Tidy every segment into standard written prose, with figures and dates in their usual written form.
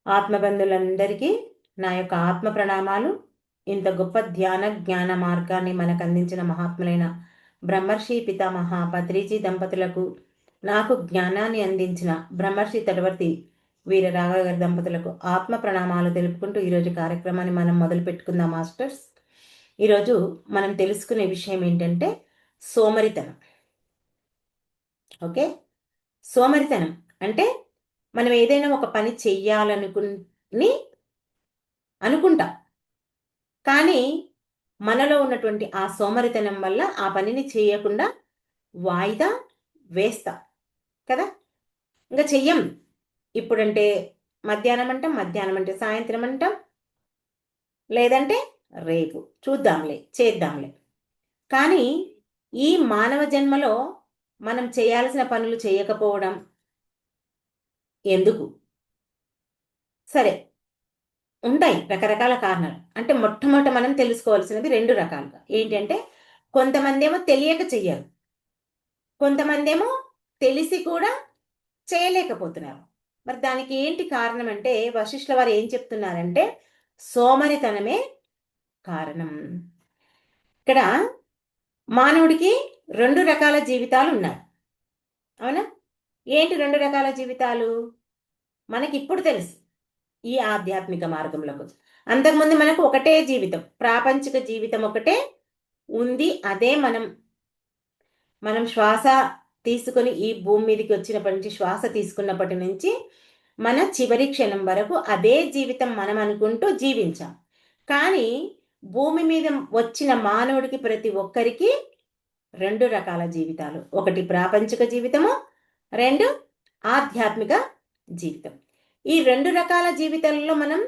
ఆత్మబంధులందరికీ నా యొక్క ఆత్మ ప్రణామాలు. ఇంత గొప్ప జ్ఞాన మార్గాన్ని మనకు అందించిన మహాత్ములైన బ్రహ్మర్షి పితామహ పత్రిజీ దంపతులకు, నాకు జ్ఞానాన్ని అందించిన బ్రహ్మర్షి తటవర్తి వీర రాఘవ గారి దంపతులకు ఆత్మ ప్రణామాలు తెలుపుకుంటూ ఈరోజు కార్యక్రమాన్ని మనం మొదలు పెట్టుకుందాం మాస్టర్స్. ఈరోజు మనం తెలుసుకునే విషయం ఏంటంటే సోమరితనం. ఓకే, సోమరితనం అంటే మనం ఏదైనా ఒక పని చెయ్యాలనుకుని అనుకుంటాం, కానీ మనలో ఉన్నటువంటి ఆ సోమరితనం వల్ల ఆ పనిని చేయకుండా వాయిదా వేస్తాం కదా. ఇంకా చెయ్యం. ఇప్పుడంటే మధ్యాహ్నం అంటే సాయంత్రం అంటాం, లేదంటే రేపు చూద్దాంలే చేద్దాంలే. కానీ ఈ మానవ జన్మలో మనం చేయాల్సిన పనులు చేయకపోవడం ఎందుకు? సరే, ఉంటాయి రకరకాల కారణాలు. అంటే మొట్టమొదట మనం తెలుసుకోవాల్సినది రెండు రకాలుగా ఏంటంటే, కొంతమంది ఏమో తెలియక చెయ్యరు, కొంతమంది ఏమో తెలిసి కూడా చేయలేకపోతున్నారు. మరి దానికి ఏంటి కారణం అంటే, వశిష్ఠుల వారు ఏం చెప్తున్నారంటే సోమరితనమే కారణం. ఇక్కడ మానవుడికి రెండు రకాల జీవితాలు ఉన్నాయి, అవునా? ఏంటి రెండు రకాల జీవితాలు? మనకి ఇప్పుడు తెలుసు, ఈ ఆధ్యాత్మిక మార్గంలోకి వచ్చి. అంతకుముందు మనకు ఒకటే జీవితం, ప్రాపంచిక జీవితం ఒకటే ఉంది. అదే మనం శ్వాస తీసుకొని ఈ భూమి మీదకి వచ్చినప్పటి నుంచి, శ్వాస తీసుకున్నప్పటి నుంచి మన చివరి క్షణం వరకు అదే జీవితం మనం అనుకుంటూ జీవించాం. కానీ భూమి మీద వచ్చిన మానవుడికి ప్రతి ఒక్కరికి రెండు రకాల జీవితాలు. ఒకటి ప్రాపంచిక జీవితము, రెండు ఆధ్యాత్మిక జీవితం. ఈ రెండు రకాల జీవితాలలో మనం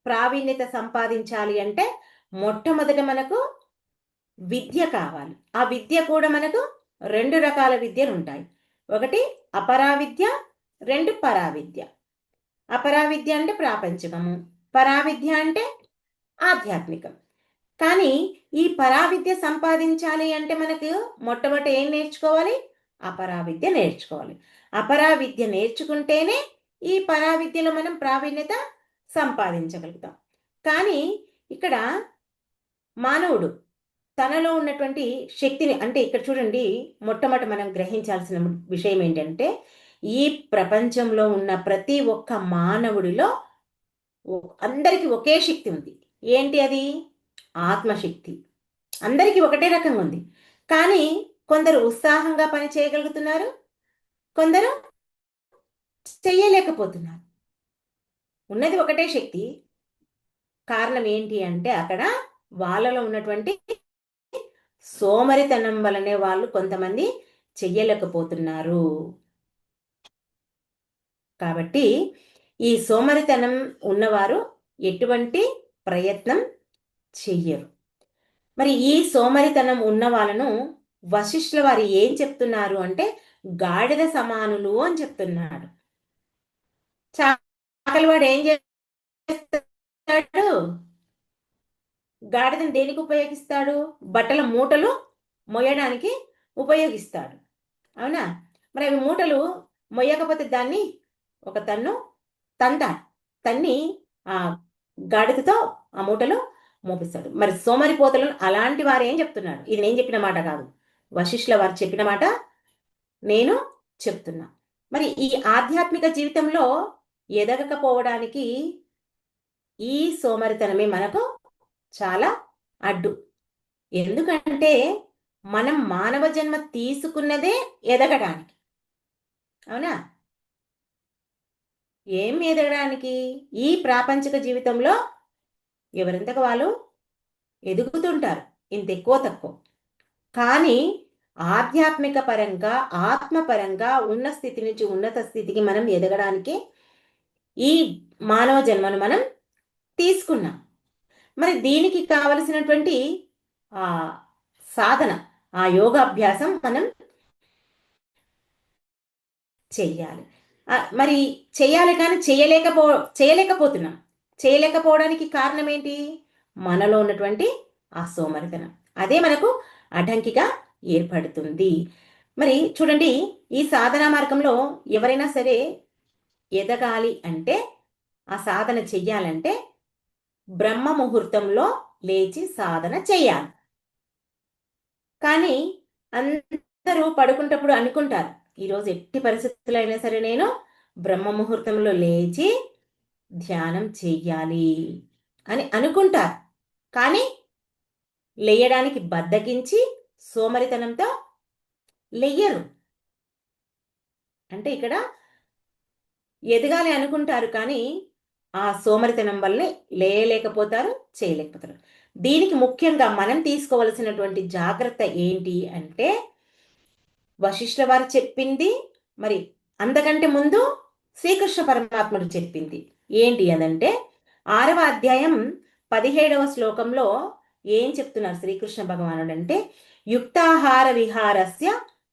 ప్రావీణ్యత సంపాదించాలి అంటే మొట్టమొదట మనకు విద్య కావాలి. ఆ విద్య కూడా మనకు రెండు రకాల విద్యలు ఉంటాయి. ఒకటి అపరావిద్య, రెండు పరావిద్య. అపరావిద్య అంటే ప్రాపంచికము, పరావిద్య అంటే ఆధ్యాత్మికం. కానీ ఈ పరావిద్య సంపాదించాలి అంటే మనకు మొట్టమొదటి ఏం నేర్చుకోవాలి? అపరావిద్య నేర్చుకోవాలి. అపరావిద్య నేర్చుకుంటేనే ఈ పరావిద్యలో మనం ప్రావీణ్యత సంపాదించగలుగుతాం. కానీ ఇక్కడ మానవుడు తనలో ఉన్నటువంటి శక్తిని, అంటే ఇక్కడ చూడండి, మొట్టమొదటి మనం గ్రహించాల్సిన విషయం ఏంటంటే, ఈ ప్రపంచంలో ఉన్న ప్రతి ఒక్క మానవుడిలో అందరికీ ఒకే శక్తి ఉంది. ఏంటి అది? ఆత్మశక్తి. అందరికీ ఒకటే రకంగా ఉంది. కానీ కొందరు ఉత్సాహంగా పని చేయగలుగుతున్నారు, కొందరు చెయ్యలేకపోతున్నారు. ఉన్నది ఒకటే శక్తి. కారణం ఏంటి అంటే, అక్కడ వాళ్ళలో ఉన్నటువంటి సోమరితనం వలనే వాళ్ళు కొంతమంది చెయ్యలేకపోతున్నారు. కాబట్టి ఈ సోమరితనం ఉన్నవారు ఎటువంటి ప్రయత్నం చెయ్యరు. మరి ఈ సోమరితనం ఉన్న వాళ్ళను వశిష్ఠుల వారు ఏం చెప్తున్నారు అంటే గాడిద సమానులు అని చెప్తున్నాడు. చాకలివాడు ఏం చేస్తాడు? గాడిదని దేనికి ఉపయోగిస్తాడు? బట్టల మూటలు మొయ్యడానికి ఉపయోగిస్తాడు, అవునా? మరి అవి మూటలు మొయ్యకపోతే దాన్ని ఒక తన్ని ఆ గాడిదతో ఆ మూటలు మోపిస్తాడు. మరి సోమరిపోతలను అలాంటి వారు ఏం చెప్తున్నాడు? ఇది నేను చెప్పిన మాట కాదు, వశిష్ఠుల వారు చెప్పిన మాట నేను చెప్తున్నా. మరి ఈ ఆధ్యాత్మిక జీవితంలో ఎదగకపోవడానికి ఈ సోమరితనమే మనకు చాలా అడ్డు. ఎందుకంటే మనం మానవ జన్మ తీసుకున్నదే ఎదగడానికి, అవునా? ఏం ఎదగడానికి? ఈ ప్రాపంచిక జీవితంలో ఎవరింతకు వాళ్ళు ఎదుగుతుంటారు, ఇంత ఎక్కువ తక్కువ. కానీ ఆధ్యాత్మిక పరంగా, ఆత్మపరంగా ఉన్న స్థితి నుంచి ఉన్నత స్థితికి మనం ఎదగడానికి ఈ మానవ జన్మను మనం తీసుకున్నాం. మరి దీనికి కావలసినటువంటి ఆ సాధన, ఆ యోగాభ్యాసం మనం చెయ్యాలి. మరి చెయ్యాలి, కానీ చేయలేకపోతున్నాం. చేయలేకపోవడానికి కారణం ఏంటి? మనలో ఉన్నటువంటి ఆ సోమరితనం. అదే మనకు అడ్డంకిగా ఏర్పడుతుంది. మరి చూడండి, ఈ సాధనా మార్గంలో ఎవరైనా సరే ఎదగాలి అంటే, ఆ సాధన చెయ్యాలంటే బ్రహ్మ ముహూర్తంలో లేచి సాధన చెయ్యాలి. కానీ అందరూ పడుకుంటప్పుడు అనుకుంటారు, ఈరోజు ఎట్టి పరిస్థితుల్లో అయినా సరే నేను బ్రహ్మ ముహూర్తంలో లేచి ధ్యానం చెయ్యాలి అని అనుకుంటారు. కానీ లేయడానికి బద్ధకించి సోమరితనంతో లెయ్యరు. అంటే ఇక్కడ ఎదగాలి అనుకుంటారు, కానీ ఆ సోమరితనం వల్లే లేయలేకపోతారు, చేయలేకపోతారు. దీనికి ముఖ్యంగా మనం తీసుకోవలసినటువంటి జాగ్రత్త ఏంటి అంటే, వశిష్ఠ వారు చెప్పింది, మరి అంతకంటే ముందు శ్రీకృష్ణ పరమాత్ముడు చెప్పింది ఏంటి అదంటే, 6వ అధ్యాయం 17వ శ్లోకంలో ఏం చెప్తున్నారు శ్రీకృష్ణ భగవానుడు అంటే, యుక్తాహార విహారస్య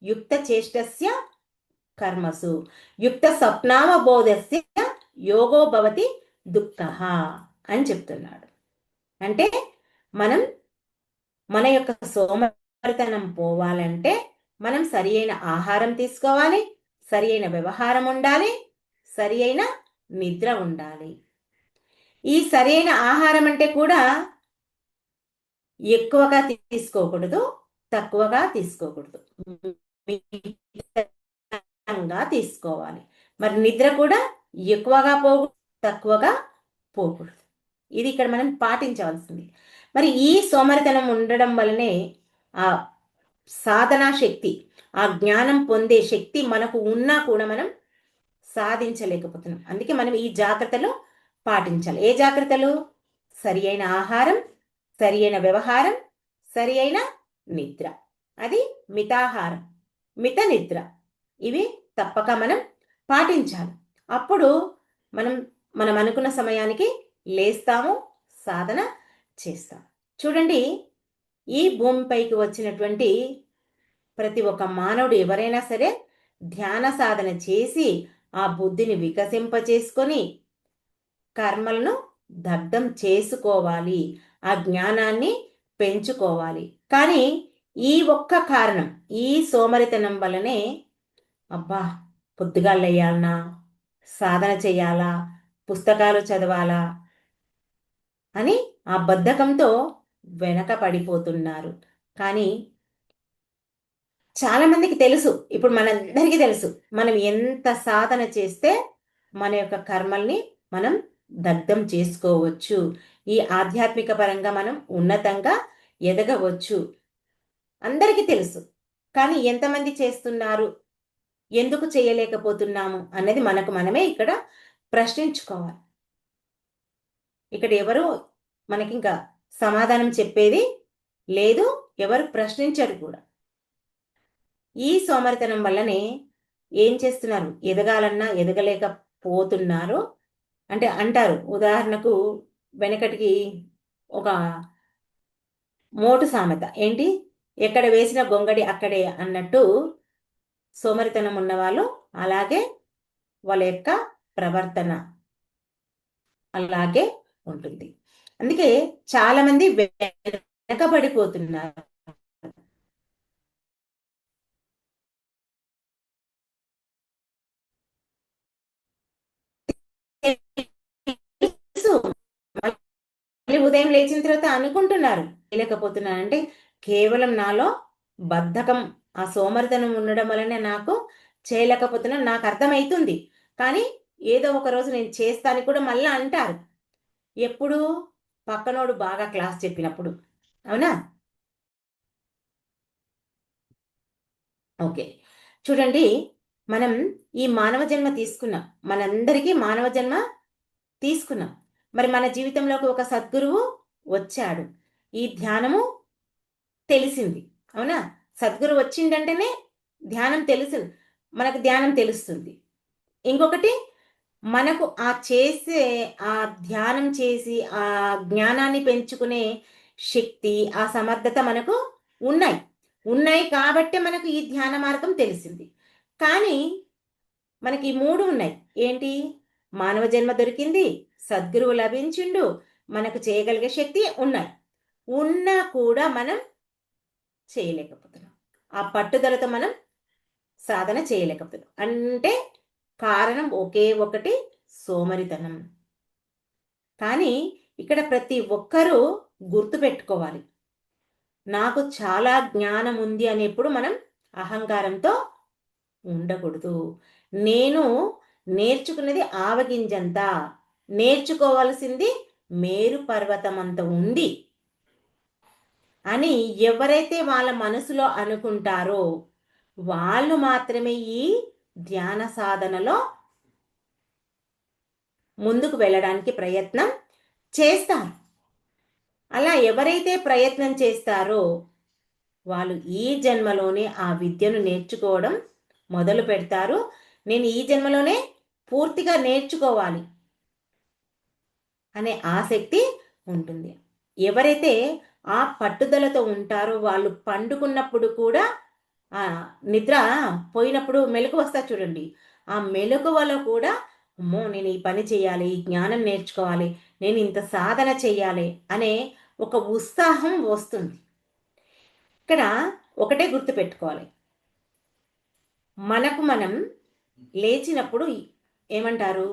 యుక్త చేష్టస్య కర్మసు యుక్త స్వప్నావబోధస్య యోగో భవతి దుఃఖః అని చెప్తున్నాడు. అంటే మనం మన యొక్క సోమరితనం పోవాలంటే మనం సరి అయిన ఆహారం తీసుకోవాలి, సరి అయిన వ్యవహారం ఉండాలి, సరి అయిన నిద్ర ఉండాలి. ఈ సరి అయిన ఆహారం అంటే కూడా ఎక్కువగా తీసుకోకూడదు, తక్కువగా తీసుకోకూడదు, తీసుకోవాలి. మరి నిద్ర కూడా ఎక్కువగా తక్కువగా పోకూడదు. ఇది ఇక్కడ మనం పాటించవలసింది. మరి ఈ సోమరితనం ఉండడం వల్లనే ఆ సాధనా శక్తి, ఆ జ్ఞానం పొందే శక్తి మనకు ఉన్నా కూడా మనం సాధించలేకపోతున్నాం. అందుకే మనం ఈ జాగ్రత్తలు పాటించాలి. ఏ జాగ్రత్తలు? సరి అయిన ఆహారం, సరి అయిన వ్యవహారం, సరి అయిన నిద్ర. అది మితాహారం, మిత నిద్ర. ఇవి తప్పక మనం పాటించాలి. అప్పుడు మనం మనం అనుకున్న సమయానికి లేస్తాము, సాధన చేస్తాం. చూడండి, ఈ భూమిపైకి వచ్చినటువంటి ప్రతి ఒక్క మానవుడు ఎవరైనా సరే ధ్యాన సాధన చేసి ఆ బుద్ధిని వికసింపచేసుకొని కర్మలను దగ్ధం చేసుకోవాలి, ఆ జ్ఞానాన్ని పెంచుకోవాలి. కానీ ఈ ఒక్క కారణం, ఈ సోమరితనం వల్లనే అబ్బా పొద్దుగా లేయాలనా, సాధన చేయాలా, పుస్తకాలు చదవాలా అని ఆ బద్ధకంతో వెనక పడిపోతున్నారు. కానీ చాలా మందికి తెలుసు, ఇప్పుడు మనందరికీ తెలుసు, మనం ఎంత సాధన చేస్తే మన యొక్క కర్మల్ని మనం దగ్ధం చేసుకోవచ్చు, ఈ ఆధ్యాత్మిక పరంగా మనం ఉన్నతంగా ఎదగవచ్చు. అందరికీ తెలుసు. కానీ ఎంతమంది చేస్తున్నారు, ఎందుకు చేయలేకపోతున్నాము అన్నది మనకు మనమే ఇక్కడ ప్రశ్నించుకోవాలి. ఇక్కడ ఎవరు మనకింకా సమాధానం చెప్పేది లేదు, ఎవరు ప్రశ్నించరు కూడా. ఈ సోమరితనం వల్లనే ఏం చేస్తున్నారు, ఎదగాలన్నా ఎదగలేకపోతున్నారు. అంటే అంటారు, ఉదాహరణకు వెనకటికి ఒక మోటు సామెత ఏంటి, ఎక్కడ వేసిన గొంగడి అక్కడే అన్నట్టు సోమరితనం ఉన్నవాళ్ళు అలాగే వాళ్ళ యొక్క ప్రవర్తన అలాగే ఉంటుంది. అందుకే చాలా మంది వెనకబడిపోతున్నారు. ఉదయం లేచిన తర్వాత అనుకుంటున్నారు లేకపోతున్నానంటే కేవలం నాలో బద్ధకం, ఆ సోమరితనం ఉండడం వలనే నాకు చేయలేకపోతున్నా నాకు అర్థమవుతుంది. కానీ ఏదో ఒక రోజు నేను చేస్తాను కూడా మళ్ళీ అంటారు. ఎప్పుడు? పక్కనోడు బాగా క్లాస్ చెప్పినప్పుడు. అవునా? ఓకే. చూడండి, మనం ఈ మానవ జన్మ తీసుకున్నాం. మనందరికీ మానవ జన్మ తీసుకున్నాం. మరి మన జీవితంలోకి ఒక సద్గురువు వచ్చాడు. ఈ ధ్యానము తెలిసింది. అవునా? సద్గురు వచ్చిందంటేనే ధ్యానం తెలుసు, మనకు ధ్యానం తెలుస్తుంది. ఇంకొకటి, మనకు ఆ ధ్యానం చేసి ఆ జ్ఞానాన్ని పెంచుకునే శక్తి, ఆ సమర్థత మనకు ఉన్నాయి. ఉన్నాయి కాబట్టి మనకు ఈ ధ్యాన మార్గం తెలిసింది. కానీ మనకి ఈ 3 ఉన్నాయి. ఏంటి? మానవ జన్మ దొరికింది, సద్గురువు లభించిండు, మనకు చేయగలిగే శక్తి ఉన్నాయి. ఉన్నా కూడా మనం చేయలేకపోతున్నాం. ఆ పట్టుదలతో మనం సాధన చేయలేకపోతున్నాం. అంటే కారణం ఒకే ఒకటి, సోమరితనం. కానీ ఇక్కడ ప్రతి ఒక్కరూ గుర్తుపెట్టుకోవాలి, నాకు చాలా జ్ఞానం ఉంది అనేప్పుడు మనం అహంకారంతో ఉండకూడదు. నేను నేర్చుకున్నది ఆవగింజంత, నేర్చుకోవాల్సింది మేరు పర్వతమంత ఉంది అని ఎవరైతే వాళ్ళ మనసులో అనుకుంటారో వాళ్ళు మాత్రమే ఈ ధ్యాన సాధనలో ముందుకు వెళ్ళడానికి ప్రయత్నం చేస్తారు. అలా ఎవరైతే ప్రయత్నం చేస్తారో వాళ్ళు ఈ జన్మలోనే ఆ విద్యను నేర్చుకోవడం మొదలు పెడతారు. నేను ఈ జన్మలోనే పూర్తిగా నేర్చుకోవాలి అనే ఆసక్తి ఉంటుంది. ఎవరైతే ఆ పట్టుదలతో ఉంటారో వాళ్ళు పండుకున్నప్పుడు కూడా ఆ నిద్ర పోయినప్పుడు మెలకు వస్తా చూడండి, ఆ మెలకువలో కూడా అమ్మో నేను ఈ పని చేయాలి, ఈ జ్ఞానం నేర్చుకోవాలి, నేను ఇంత సాధన చేయాలి అనే ఒక ఉత్సాహం వస్తుంది. ఇక్కడ ఒకటే గుర్తుపెట్టుకోవాలి, మనకు మనం లేచినప్పుడు ఏమంటారు,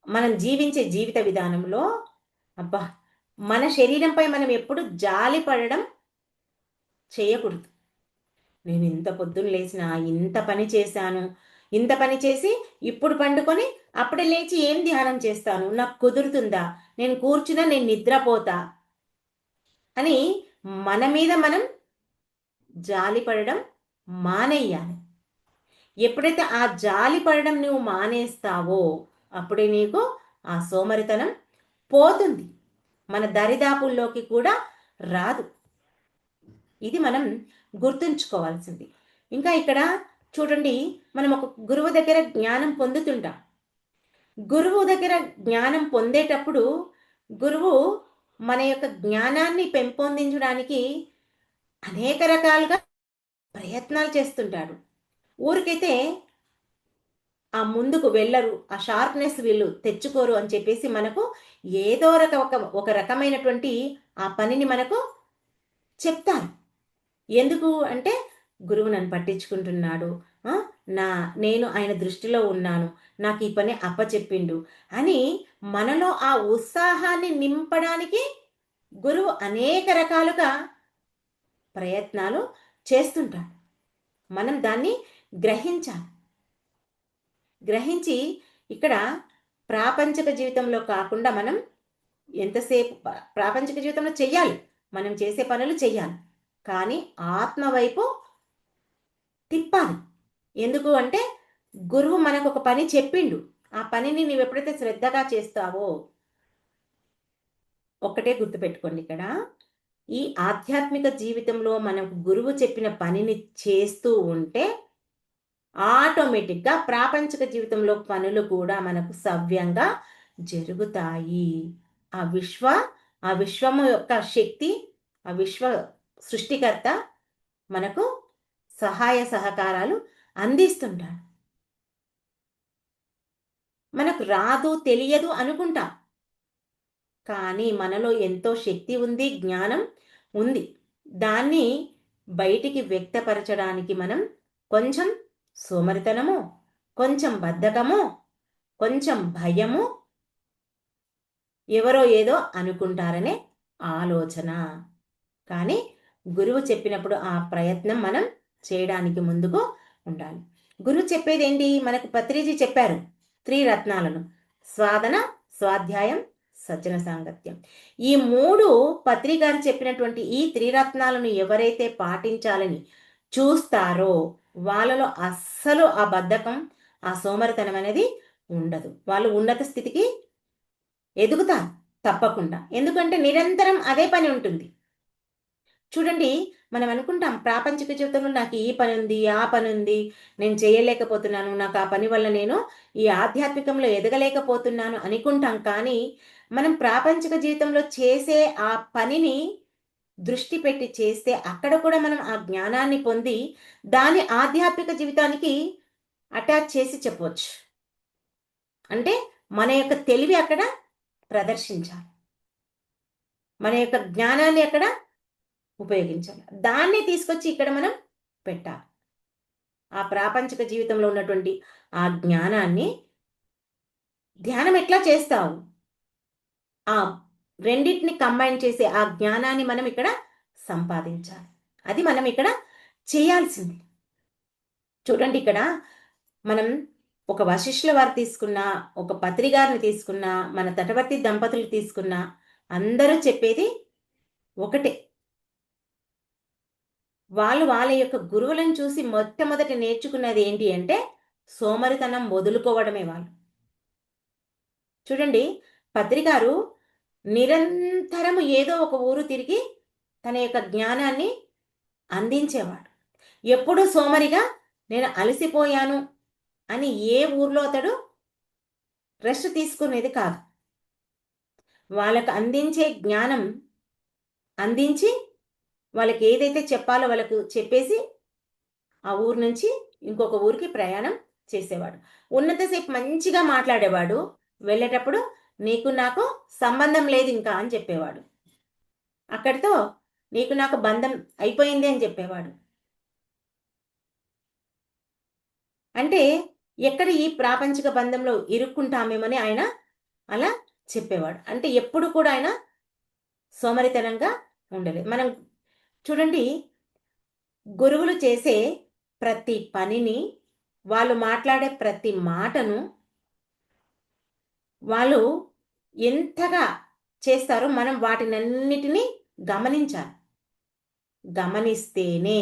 మనం జీవించే జీవిత విధానంలో అబ్బా మన శరీరంపై మనం ఎప్పుడు జాలి పడడం చేయకూడదు. నేను ఇంత పొద్దున్న లేచిన, ఇంత పని చేశాను, ఇంత పని చేసి ఇప్పుడు పండుకొని అప్పుడే లేచి ఏం ధ్యానం చేస్తాను, నాకు కుదురుతుందా, నేను కూర్చున్నా నేను నిద్రపోతా అని మన మీద మనం జాలి పడడం మానేయాలి. ఎప్పుడైతే ఆ జాలి పడడం నువ్వు మానేస్తావో అప్పుడే నీకు ఆ సోమరితనం పోతుంది, మన దరిదాపుల్లోకి కూడా రాదు. ఇది మనం గుర్తుంచుకోవాల్సింది. ఇంకా ఇక్కడ చూడండి, మనం ఒక గురువు దగ్గర జ్ఞానం పొందుతుంటాం. గురువు దగ్గర జ్ఞానం పొందేటప్పుడు గురువు మన యొక్క జ్ఞానాన్ని పెంపొందించడానికి అనేక రకాలుగా ప్రయత్నాలు చేస్తుంటాడు. ఊరికైతే ఆ ముందుకు వెళ్ళరు, ఆ షార్ప్నెస్ వీళ్ళు తెచ్చుకోరు అని చెప్పేసి మనకు ఏదో ఒక రకమైనటువంటి ఆ పనిని మనకు చెప్తారు. ఎందుకు అంటే గురువు నన్ను పట్టించుకుంటున్నాడు, నేను ఆయన దృష్టిలో ఉన్నాను, నాకు ఈ పని అప్పచెప్పిండు అని మనలో ఆ ఉత్సాహాన్ని నింపడానికి గురువు అనేక రకాలుగా ప్రయత్నాలు చేస్తుంటాడు. మనం దాన్ని గ్రహించాలి. గ్రహించి ఇక్కడ ప్రాపంచిక జీవితంలో కాకుండా మనం ఎంతసేపు ప్రాపంచిక జీవితంలో చెయ్యాలి, మనం చేసే పనులు చెయ్యాలి, కానీ ఆత్మ వైపు తిప్పాలి. ఎందుకు అంటే గురువు మనకు ఒక పని చెప్పిండు, ఆ పనిని నువ్వు ఎప్పుడైతే శ్రద్ధగా చేస్తావో, ఒక్కటే గుర్తుపెట్టుకోండి, ఇక్కడ ఈ ఆధ్యాత్మిక జీవితంలో మనకు గురువు చెప్పిన పనిని చేస్తూ ఉంటే ఆటోమేటిక్గా ప్రాపంచిక జీవితంలో పనులు కూడా మనకు సవ్యంగా జరుగుతాయి. ఆ విశ్వము యొక్క శక్తి, ఆ విశ్వ సృష్టికర్త మనకు సహాయ సహకారాలు అందిస్తుంటాడు. మనకు రాదు తెలియదు అనుకుంటాం, కానీ మనలో ఎంతో శక్తి ఉంది, జ్ఞానం ఉంది. దాన్ని బయటికి వ్యక్తపరచడానికి మనం కొంచెం సోమరితనము, కొంచెం బద్ధకము, కొంచెం భయము, ఎవరో ఏదో అనుకుంటారనే ఆలోచన. కానీ గురువు చెప్పినప్పుడు ఆ ప్రయత్నం మనం చేయడానికి ముందుకు ఉండాలి. గురువు చెప్పేది ఏంటి, మనకు పత్రిజీ చెప్పారు త్రిరత్నాలను: స్వాదన, స్వాధ్యాయం, సజ్జన సాంగత్యం. ఈ 3 పత్రికారు చెప్పినటువంటి ఈ త్రిరత్నాలను ఎవరైతే పాటించాలని చూస్తారో వాళ్ళలో అస్సలు ఆ బద్ధకం, ఆ సోమరితనం అనేది ఉండదు. వాళ్ళు ఉన్నత స్థితికి ఎదుగుతారు తప్పకుండా. ఎందుకంటే నిరంతరం అదే పని ఉంటుంది. చూడండి, మనం అనుకుంటాం ప్రాపంచిక జీవితంలో నాకు ఈ పని ఉంది, ఆ పని ఉంది, నేను చేయలేకపోతున్నాను, నాకు ఆ పని వల్ల నేను ఈ ఆధ్యాత్మికంలో ఎదగలేకపోతున్నాను అనుకుంటాం. కానీ మనం ప్రాపంచిక జీవితంలో చేసే ఆ పనిని దృష్టి పెట్టి చేస్తే అక్కడ కూడా మనం ఆ జ్ఞానాన్ని పొంది దాని ఆధ్యాత్మిక జీవితానికి అటాచ్ చేసి చెప్పవచ్చు. అంటే మన యొక్క తెలివి అక్కడ ప్రదర్శించాలి, మన యొక్క జ్ఞానాన్ని అక్కడ ఉపయోగించాలి, దాన్ని తీసుకొచ్చి ఇక్కడ మనం పెట్టాలి. ఆ ప్రాపంచిక జీవితంలో ఉన్నటువంటి ఆ జ్ఞానాన్ని ధ్యానం ఎట్లా చేస్తావు? ఆ రెండింటిని కంబైన్ చేసే ఆ జ్ఞానాన్ని మనం ఇక్కడ సంపాదించాలి. అది మనం ఇక్కడ చేయాల్సింది. చూడండి, ఇక్కడ మనం ఒక వశిష్ఠుల వారు తీసుకున్నా, ఒక పత్రి గారిని తీసుకున్నా, మన తటవర్తి దంపతులు తీసుకున్నా, అందరూ చెప్పేది ఒకటే. వాళ్ళు వాళ్ళ యొక్క గురువులను చూసి మొట్టమొదట నేర్చుకున్నది ఏంటి అంటే సోమరితనం వదులుకోవడమే వాళ్ళు. చూడండి, పత్రికారు నిరంతరము ఏదో ఒక ఊరు తిరిగి తన యొక్క జ్ఞానాన్ని అందించేవాడు. ఎప్పుడూ సోమరిగా నేను అలసిపోయాను అని ఏ ఊర్లో అతడు రెస్ట్ తీసుకునేది కాదు. వాళ్ళకు అందించే జ్ఞానం అందించి వాళ్ళకి ఏదైతే చెప్పాలో వాళ్ళకు చెప్పేసి ఆ ఊరు నుంచి ఇంకొక ఊరికి ప్రయాణం చేసేవాడు. ఉన్నంతసేపు మంచిగా మాట్లాడేవాడు. వెళ్ళేటప్పుడు నీకు నాకు సంబంధం లేదు ఇంకా అని చెప్పేవాడు. అక్కడితో నీకు నాకు బంధం అయిపోయింది అని చెప్పేవాడు. అంటే ఎక్కడ ఈ ప్రాపంచిక బంధంలో ఇరుక్కుంటామేమని ఆయన అలా చెప్పేవాడు. అంటే ఎప్పుడు కూడా ఆయన సోమరితనంగా ఉండలేదు. మనం చూడండి, గురువులు చేసే ప్రతి పనిని, వాళ్ళు మాట్లాడే ప్రతి మాటను వాళ్ళు ఎంతగా చేస్తారో మనం వాటినన్నిటినీ గమనించాలి. గమనిస్తేనే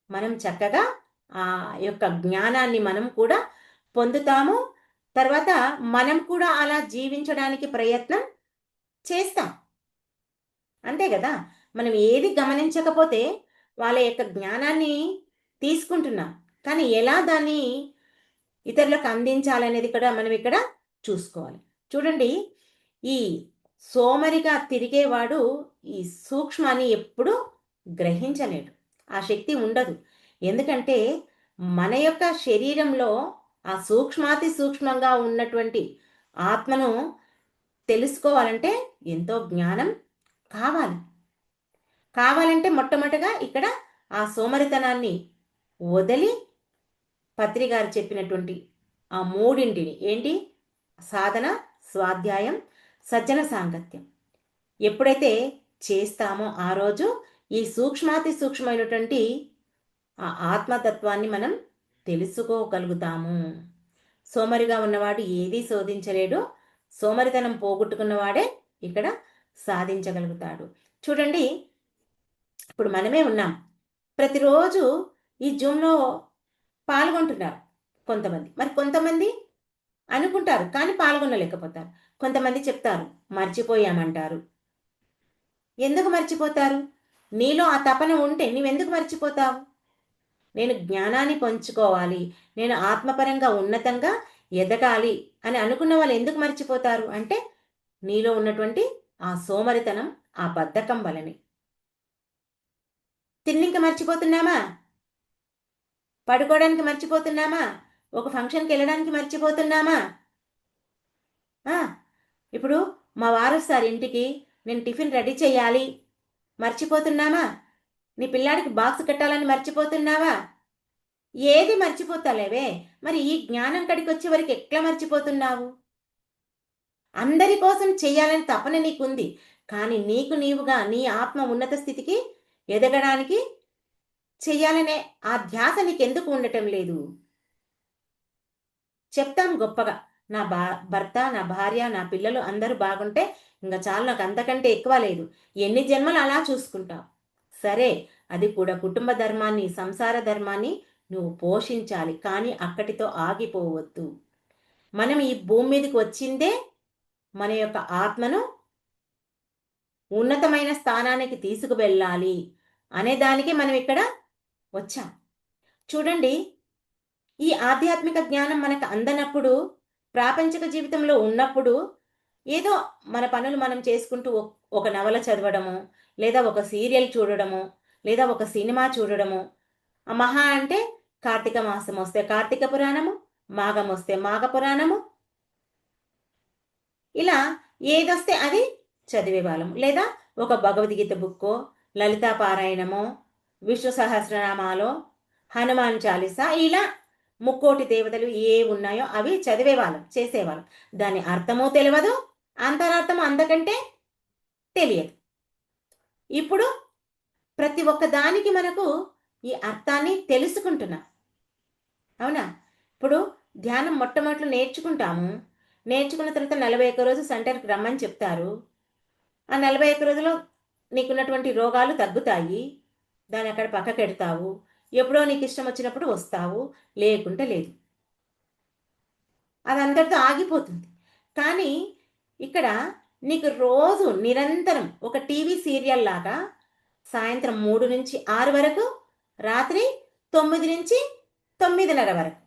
మనం చక్కగా ఆ యొక్క జ్ఞానాన్ని మనం కూడా పొందుతాము. తర్వాత మనం కూడా అలా జీవించడానికి ప్రయత్నం చేస్తాం. అంతే కదా! మనం ఏది గమనించకపోతే వాళ్ళ యొక్క జ్ఞానాన్ని తీసుకుంటున్నాం. కానీ ఎలా దాన్ని ఇతరులకు అందించాలనేది కూడా మనం ఇక్కడ చూసుకోవాలి. చూడండి, ఈ సోమరిగా తిరిగేవాడు ఈ సూక్ష్మాన్ని ఎప్పుడూ గ్రహించలేడు. ఆ శక్తి ఉండదు. ఎందుకంటే మన యొక్క శరీరంలో ఆ సూక్ష్మాతి సూక్ష్మంగా ఉన్నటువంటి ఆత్మను తెలుసుకోవాలంటే ఎంతో జ్ఞానం కావాలి. కావాలంటే మొట్టమొదటగా ఇక్కడ ఆ సోమరితనాన్ని వదిలి పత్రి గారు చెప్పినటువంటి ఆ మూడింటిని ఏంటి? సాధన, స్వాధ్యాయం, సజ్జన సాంగత్యం ఎప్పుడైతే చేస్తామో ఆ రోజు ఈ సూక్ష్మాతి సూక్ష్మమైనటువంటి ఆ ఆత్మతత్వాన్ని మనం తెలుసుకోగలుగుతాము. సోమరిగా ఉన్నవాడు ఏదీ శోధించలేడు. సోమరితనం పోగొట్టుకున్నవాడే ఇక్కడ సాధించగలుగుతాడు. చూడండి, ఇప్పుడు మనమే ఉన్నాం. ప్రతిరోజు ఈ జూమ్‌లో పాల్గొంటున్నారు కొంతమంది. మరి కొంతమంది అనుకుంటారు కానీ పాల్గొనలేకపోతారు. కొంతమంది చెప్తారు మర్చిపోయామంటారు. ఎందుకు మర్చిపోతారు? నీలో ఆ తపన ఉంటే నువ్వెందుకు మర్చిపోతావు? నేను జ్ఞానాన్ని పంచుకోవాలి, నేను ఆత్మపరంగా ఉన్నతంగా ఎదగాలి అని అనుకున్న వాళ్ళు ఎందుకు మర్చిపోతారు అంటే నీలో ఉన్నటువంటి ఆ సోమరితనం, ఆ బద్ధకం వలనే. తిన్నింక మర్చిపోతున్నామా? పడుకోవడానికి మర్చిపోతున్నామా? ఒక ఫంక్షన్‌కి వెళ్ళడానికి మర్చిపోతున్నామా? ఆ! ఇప్పుడు మా వారొస్తారు ఇంటికి, నేను టిఫిన్ రెడీ చేయాలి. మర్చిపోతున్నామా? నీ పిల్లాడికి బాక్స్ కట్టాలని మర్చిపోతున్నావా? ఏది మర్చిపోతలేవే. మరి ఈ జ్ఞానం కడికొచ్చే వరకు ఎట్లా మర్చిపోతున్నావు? అందరి కోసం చెయ్యాలని తపన నీకుంది. కానీ నీకు నీవుగా నీ ఆత్మ ఉన్నత స్థితికి ఎదగడానికి చెయ్యాలనే ఆ ధ్యాస నీకెందుకు ఉండటం లేదు? చెప్తాం గొప్పగా. నా భర్త, నా భార్య, నా పిల్లలు అందరూ బాగుంటే ఇంక చాలు, నాకు అంతకంటే ఎక్కువ లేదు. ఎన్ని జన్మలు అలా చూసుకుంటావు. సరే, అది కూడా కుటుంబ ధర్మాన్ని, సంసార ధర్మాన్ని నువ్వు పోషించాలి. కానీ అక్కడితో ఆగిపోవద్దు. మనం ఈ భూమి మీదకి వచ్చిందే మన యొక్క ఆత్మను ఉన్నతమైన స్థానానికి తీసుకువెళ్ళాలి అనే దానికి మనం ఇక్కడ వచ్చాం. చూడండి, ఈ ఆధ్యాత్మిక జ్ఞానం మనకు అందనప్పుడు, ప్రాపంచిక జీవితంలో ఉన్నప్పుడు ఏదో మన పనులు మనం చేసుకుంటూ ఒక నవల చదవడము, లేదా ఒక సీరియల్ చూడడము, లేదా ఒక సినిమా చూడడము, మహా అంటే కార్తీక మాసం వస్తే కార్తీక పురాణము, మాఘం వస్తే మాఘ పురాణము, ఇలా ఏదొస్తే అది చదివేవాళ్ళం. లేదా ఒక భగవద్గీత బుక్కో, లలితా పారాయణమో, విష్ణు సహస్రనామాలో, హనుమాన్ చాలీసా, ఇలా ముక్కోటి దేవతలు ఏ ఉన్నాయో అవి చదివేవాళ్ళం, చేసేవాళ్ళం. దాని అర్థమో తెలియదు, అంతరార్థం అంతకంటే తెలియదు. ఇప్పుడు ప్రతి ఒక్క దానికి మనకు ఈ అర్థాన్ని తెలుసుకుంటున్నాం. అవునా? ఇప్పుడు ధ్యానం మొట్టమొదటి నేర్చుకుంటాము. నేర్చుకున్న తర్వాత 41 రోజు సెంటర్కి రమ్మని చెప్తారు. ఆ 41 రోజుల్లో నీకున్నటువంటి రోగాలు తగ్గుతాయి. దాన్ని అక్కడ పక్కకెడతావు. ఎప్పుడో నీకు ఇష్టం వచ్చినప్పుడు వస్తావు, లేకుంటే లేదు. అది అంతటితో ఆగిపోతుంది. కానీ ఇక్కడ నీకు రోజు నిరంతరం ఒక టీవీ సీరియల్ లాగా సాయంత్రం 3 నుంచి 6 వరకు, రాత్రి 9 నుంచి 9:30 వరకు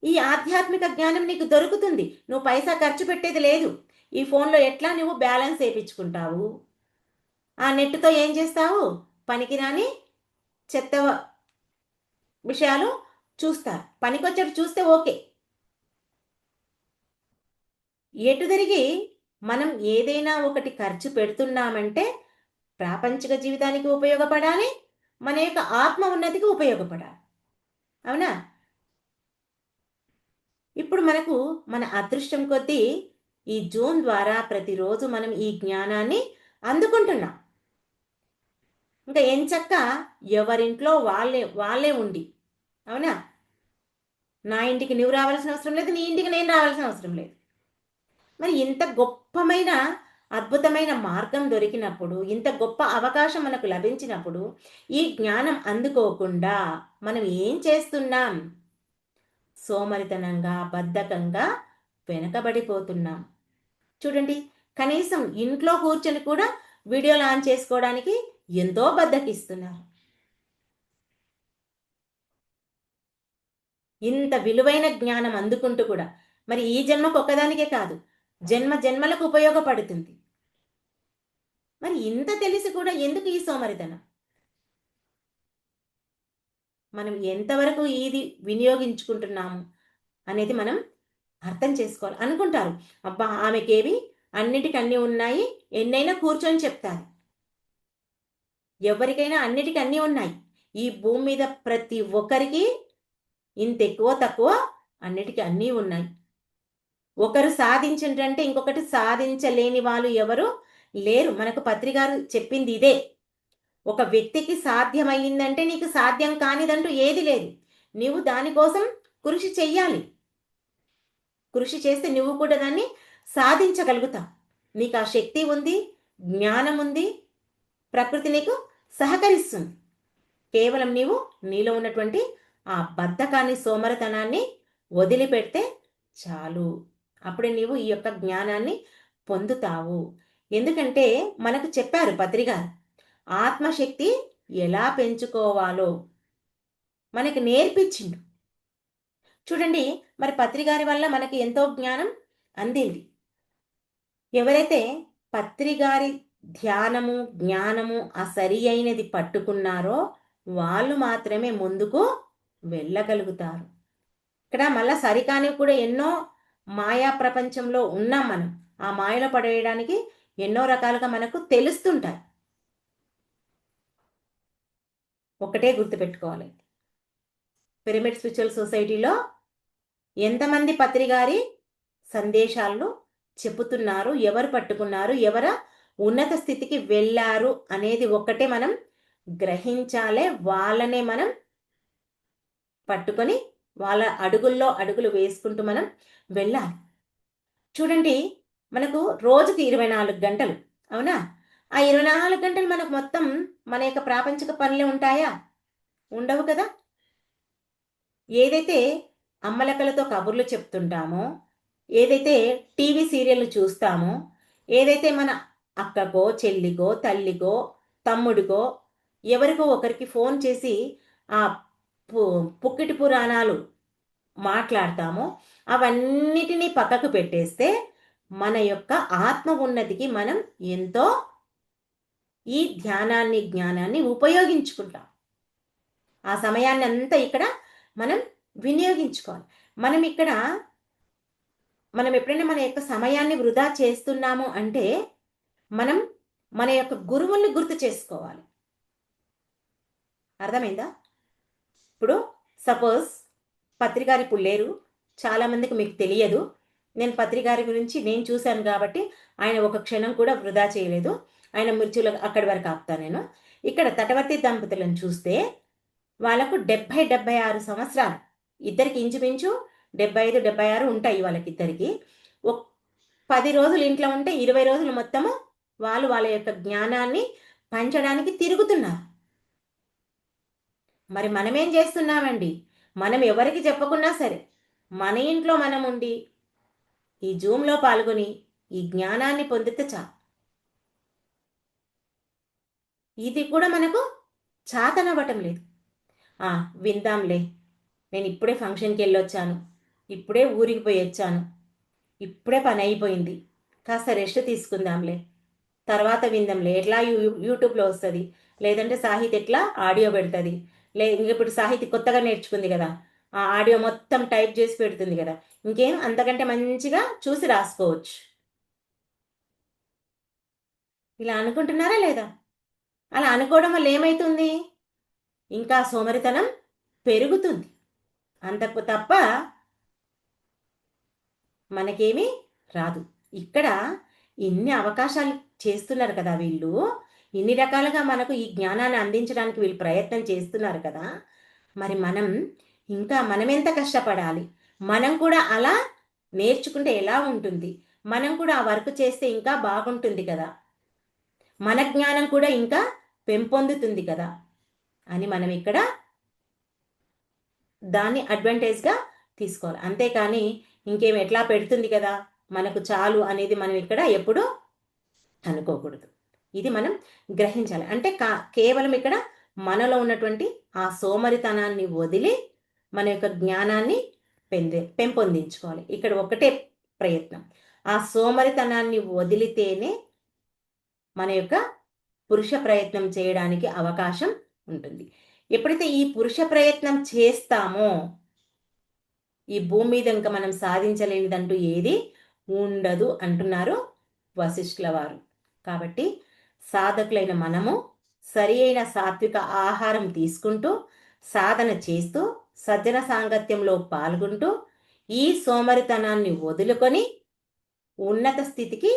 ఈ ఆధ్యాత్మిక జ్ఞానం నీకు దొరుకుతుంది. నువ్వు పైసా ఖర్చు పెట్టేది లేదు. ఈ ఫోన్లో ఎట్లా నువ్వు బ్యాలెన్స్ వేయించుకుంటావు, ఆ నెట్తో ఏం చేస్తావు, పనికిరాని చెత్త విషయాలు చూస్తారు. పనికొచ్చేట్టు చూస్తే ఓకే. ఎటు తిరిగి మనం ఏదైనా ఒకటి ఖర్చు పెడుతున్నామంటే ప్రాపంచిక జీవితానికి ఉపయోగపడాలి, మన యొక్క ఆత్మ ఉన్నతికి ఉపయోగపడాలి. అవునా? ఇప్పుడు మనకు మన అదృష్టం కొద్దీ ఈ జూమ్ ద్వారా ప్రతిరోజు మనం ఈ జ్ఞానాన్ని అందుకుంటున్నాం. ఇంకా ఎంచక్క ఎవరింట్లో వాళ్ళే వాళ్ళే ఉండి, అవునా, నా ఇంటికి నువ్వు రావాల్సిన అవసరం లేదు, నీ ఇంటికి నేను రావాల్సిన అవసరం లేదు. మరి ఇంత గొప్పమైన అద్భుతమైన మార్గం దొరికినప్పుడు, ఇంత గొప్ప అవకాశం మనకు లభించినప్పుడు ఈ జ్ఞానం అందుకోకుండా మనం ఏం చేస్తున్నాం? సోమరితనంగా, బద్ధకంగా వెనకబడిపోతున్నాం. చూడండి, కనీసం ఇంట్లో కూర్చొని కూడా వీడియోలు ఆన్ చేసుకోవడానికి ఎంతో బద్ధకిస్తున్నారు. ఇంత విలువైన జ్ఞానం అందుకుంటూ కూడా మరి ఈ జన్మకు ఒక్కదానికే కాదు, జన్మ జన్మలకు ఉపయోగపడుతుంది. మరి ఇంత తెలిసి కూడా ఎందుకు ఈ సోమరితనం? మనం ఎంతవరకు ఇది వినియోగించుకుంటున్నాము అనేది మనం అర్థం చేసుకోవాలి. అనుకుంటారు, అబ్బా ఆమెకేవి అన్నిటికీ అన్నీ ఉన్నాయి, ఎన్నైనా కూర్చొని చెప్తారు. ఎవరికైనా అన్నిటికీ అన్నీ ఉన్నాయి. ఈ భూమి మీద ప్రతి ఒక్కరికి ఇంత ఎక్కువ తక్కువ అన్నిటికీ అన్నీ ఉన్నాయి. ఒకరు సాధించిందంటే ఇంకొకటి సాధించలేని వాళ్ళు ఎవరు లేరు. మనకు పత్రికారు చెప్పింది ఇదే. ఒక వ్యక్తికి సాధ్యమయ్యిందంటే నీకు సాధ్యం కానిదంటూ ఏది లేదు. నీవు దానికోసం కృషి చెయ్యాలి. కృషి చేస్తే నువ్వు కూడా దాన్ని సాధించగలుగుతావు. నీకు ఆ శక్తి ఉంది, జ్ఞానం ఉంది, ప్రకృతి నీకు సహకరిస్తుంది. కేవలం నీవు నీలో ఉన్నటువంటి ఆ బద్ధకాన్ని, సోమరతనాన్ని వదిలిపెడితే చాలు. అప్పుడే నీవు ఈ యొక్క జ్ఞానాన్ని పొందుతావు. ఎందుకంటే మనకు చెప్పారు పత్రిగారు, ఆత్మశక్తి ఎలా పెంచుకోవాలో మనకి నేర్పించిండు. చూడండి, మరి పత్రిగారి వల్ల మనకి ఎంతో జ్ఞానం అందింది. ఎవరైతే పత్రిగారి ధ్యానము, జ్ఞానము ఆ సరి అయినది పట్టుకున్నారో వాళ్ళు మాత్రమే ముందుకు వెళ్ళగలుగుతారు. ఇక్కడ మళ్ళా సరికానివి కూడా ఎన్నో మాయా ప్రపంచంలో ఉన్నాం మనం. ఆ మాయలో పడేయడానికి ఎన్నో రకాలుగా మనకు తెలుస్తుంటాయి. ఒకటే గుర్తుపెట్టుకోవాలి, పిరమిడ్ స్పిరిచువల్ సొసైటీలో ఎంతమంది పత్రిగారి సందేశాలను చెప్పుతున్నారు, ఎవరు పట్టుకున్నారు, ఎవరు ఉన్నత స్థితికి వెళ్ళారు అనేది ఒక్కటే మనం గ్రహించాలే. వాళ్ళనే మనం పట్టుకొని వాళ్ళ అడుగుల్లో అడుగులు వేసుకుంటూ మనం వెళ్ళాలి. చూడండి, మనకు రోజుకి 24 గంటలు, అవునా? ఆ 24 గంటలు మనకు మొత్తం మన యొక్క ప్రాపంచిక పనులే ఉంటాయా? ఉండవు కదా. ఏదైతే అమ్మలక్కలతో కబుర్లు చెప్తుంటామో, ఏదైతే టీవీ సీరియల్ చూస్తామో, ఏదైతే మన అక్కకో, చెల్లికో, తల్లికో, తమ్ముడికో ఎవరికో ఒకరికి ఫోన్ చేసి ఆ పుక్కిటి పురాణాలు మాట్లాడతామో అవన్నిటినీ పక్కకు పెట్టేస్తే మన యొక్క ఆత్మ ఉన్నతికి మనం ఎంతో ఈ ధ్యానాన్ని, జ్ఞానాన్ని ఉపయోగించుకుంటాం. ఆ సమయాన్ని అంతా ఇక్కడ మనం వినియోగించుకోవాలి. మనం ఎప్పుడైనా మన యొక్క సమయాన్ని వృధా చేస్తున్నాము అంటే మనం మన యొక్క గురువుల్ని గుర్తు చేసుకోవాలి. అర్థమైందా? ఇప్పుడు సపోజ్ పత్రికారి ఇప్పుడు లేరు, చాలామందికి మీకు తెలియదు. నేను పత్రికారి గురించి నేను చూశాను కాబట్టి ఆయన ఒక క్షణం కూడా వృధా చేయలేదు. ఆయన మృత్యులు అక్కడి వరకు ఆపుతాను నేను. ఇక్కడ తటవర్తి దంపతులను చూస్తే వాళ్ళకు 76 సంవత్సరాలు, ఇద్దరికి ఇంచుమించు 75, 76 ఉంటాయి వాళ్ళకిద్దరికి. 10 రోజులు ఇంట్లో ఉంటే 20 రోజులు మొత్తము వాళ్ళు వాళ్ళ యొక్క జ్ఞానాన్ని పంచడానికి తిరుగుతున్నారు. మరి మనమేం చేస్తున్నామండి? మనం ఎవరికి చెప్పకున్నా సరే మన ఇంట్లో మనం ఉండి ఈ జూమ్లో పాల్గొని ఈ జ్ఞానాన్ని పొందితే చాలు. ఇది కూడా మనకు చాతనవ్వటం లేదు. విందాంలే, నేను ఇప్పుడే ఫంక్షన్కి వెళ్ళొచ్చాను, ఇప్పుడే ఊరికి పోయి వచ్చాను, ఇప్పుడే పని అయిపోయింది, కాస్త రెస్ట్ తీసుకుందాంలే, తర్వాత విందాంలే, ఎట్లా యూట్యూబ్లో వస్తుంది, లేదంటే సాహిత్ ఎట్లా ఆడియో పెడుతుంది, ఇప్పుడు సాహిత్ కొత్తగా నేర్చుకుంది కదా, ఆ ఆడియో మొత్తం టైప్ చేసి పెడుతుంది కదా, ఇంకేం అంతకంటే మంచిగా చూసి రాసుకోవచ్చు. ఇలా అనుకుంటున్నారా లేదా? అలా అనుకోవడం వల్ల ఏమవుతుంది? ఇంకా సోమరితనం పెరుగుతుంది. అంతకు తప్ప మనకేమీ రాదు. ఇక్కడ ఇన్ని అవకాశాలు చేస్తున్నారు కదా వీళ్ళు, ఇన్ని రకాలుగా మనకు ఈ జ్ఞానాన్ని అందించడానికి వీళ్ళు ప్రయత్నం చేస్తున్నారు కదా, మరి మనం ఎంత కష్టపడాలి? మనం కూడా అలా నేర్చుకుంటే ఎలా ఉంటుంది? మనం కూడా ఆ వర్క్ చేస్తే ఇంకా బాగుంటుంది కదా, మన జ్ఞానం కూడా ఇంకా పెంపొందుతుంది కదా అని మనం ఇక్కడ దాన్ని అడ్వాంటేజ్గా తీసుకోవాలి. అంతేకాని ఇంకేం ఎట్లా పెడుతుంది కదా మనకు చాలు అనేది మనం ఇక్కడ ఎప్పుడూ అనుకోకూడదు. ఇది మనం గ్రహించాలి. అంటే కేవలం ఇక్కడ మనలో ఉన్నటువంటి ఆ సోమరితనాన్ని వదిలి మన యొక్క జ్ఞానాన్ని పెంపొందించుకోవాలి. ఇక్కడ ఒకటే ప్రయత్నం, ఆ సోమరితనాన్ని వదిలితేనే మన యొక్క పురుష ప్రయత్నం చేయడానికి అవకాశం ఉంటుంది. ఎప్పుడైతే ఈ పురుష ప్రయత్నం చేస్తామో ఈ భూమి మీద ఇంకా మనం సాధించలేనిదంటూ ఏది ఉండదు అంటున్నారు వశిష్ఠుల వారు. కాబట్టి సాధకులైన మనము సరి అయిన సాత్విక ఆహారం తీసుకుంటూ సాధన చేస్తూ సజ్జన సాంగత్యంలో పాల్గొంటూ ఈ సోమరితనాన్ని వదులుకొని ఉన్నత స్థితికి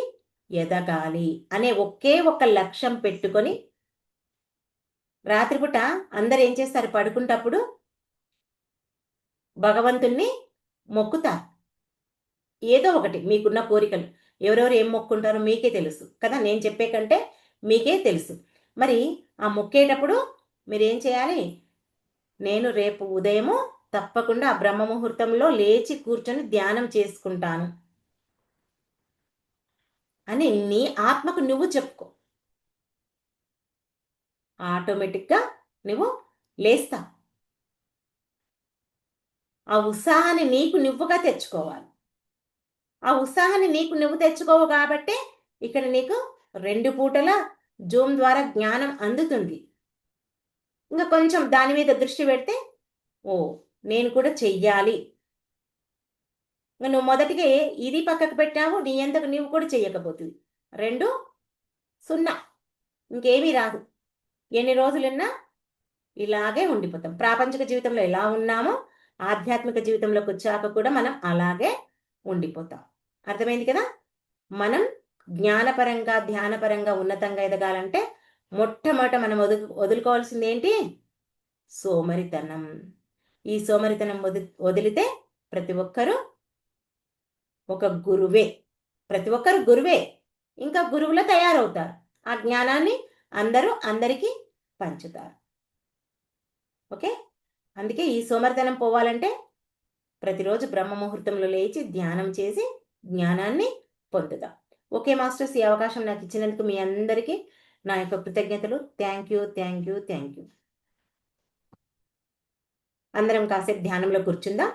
ఎదగాలి అనే ఒకే ఒక లక్ష్యం పెట్టుకొని రాత్రిపూట అందరు ఏం చేస్తారు? పడుకుంటప్పుడు భగవంతుణ్ణి మొక్కుతారు. ఏదో ఒకటి మీకున్న కోరికలు ఎవరెవరు ఏం మొక్కుంటారో మీకే తెలుసు కదా, నేను చెప్పే కంటే మీకే తెలుసు. మరి ఆ మొక్కేటప్పుడు మీరేం చేయాలి? నేను రేపు ఉదయము తప్పకుండా ఆ బ్రహ్మ ముహూర్తంలో లేచి కూర్చొని ధ్యానం చేసుకుంటాను అని నీ ఆత్మకు నువ్వు చెప్పుకో. ఆటోమేటిక్గా నువ్వు లేస్తావు. ఆ ఉత్సాహాన్ని నీకు నువ్వుగా తెచ్చుకోవాలి. ఆ ఉత్సాహాన్ని నీకు నువ్వు తెచ్చుకోవు కాబట్టి ఇక్కడ నీకు 2 పూటల జూమ్ ద్వారా జ్ఞానం అందుతుంది. ఇంకా కొంచెం దాని మీద దృష్టి పెడితే నేను కూడా చెయ్యాలి. నువ్వు మొదటిగా ఇది పక్కకు పెట్టావు, నీ అంతకు నీవు కూడా చెయ్యకపోతుంది. 2 0, ఇంకేమీ రాదు. ఎన్ని రోజులున్నా ఇలాగే ఉండిపోతాం. ప్రాపంచిక జీవితంలో ఎలా ఉన్నామో ఆధ్యాత్మిక జీవితంలోకి వచ్చాక కూడా మనం అలాగే ఉండిపోతాం. అర్థమైంది కదా? మనం జ్ఞానపరంగా ధ్యానపరంగా ఉన్నతంగా ఎదగాలంటే మొట్టమొదట మనం వదులుకోవాల్సింది ఏంటి? సోమరితనం. ఈ సోమరితనం వదిలితే ప్రతి ఒక్కరూ ఒక గురువే. ప్రతి ఒక్కరు గురువే, ఇంకా గురువులు తయారవుతారు. ఆ జ్ఞానాన్ని అందరికీ పంచుతారు. ఓకే, అందుకే ఈ సోమరితనం పోవాలంటే ప్రతిరోజు బ్రహ్మ ముహూర్తంలో లేచి ధ్యానం చేసి జ్ఞానాన్ని పొందుదాం. ఓకే మాస్టర్స్, ఈ అవకాశం నాకు ఇచ్చినందుకు మీ అందరికీ నా యొక్క కృతజ్ఞతలు. Thank you, thank you, thank you. అందరం కాసేపు ధ్యానంలో కూర్చుందాం.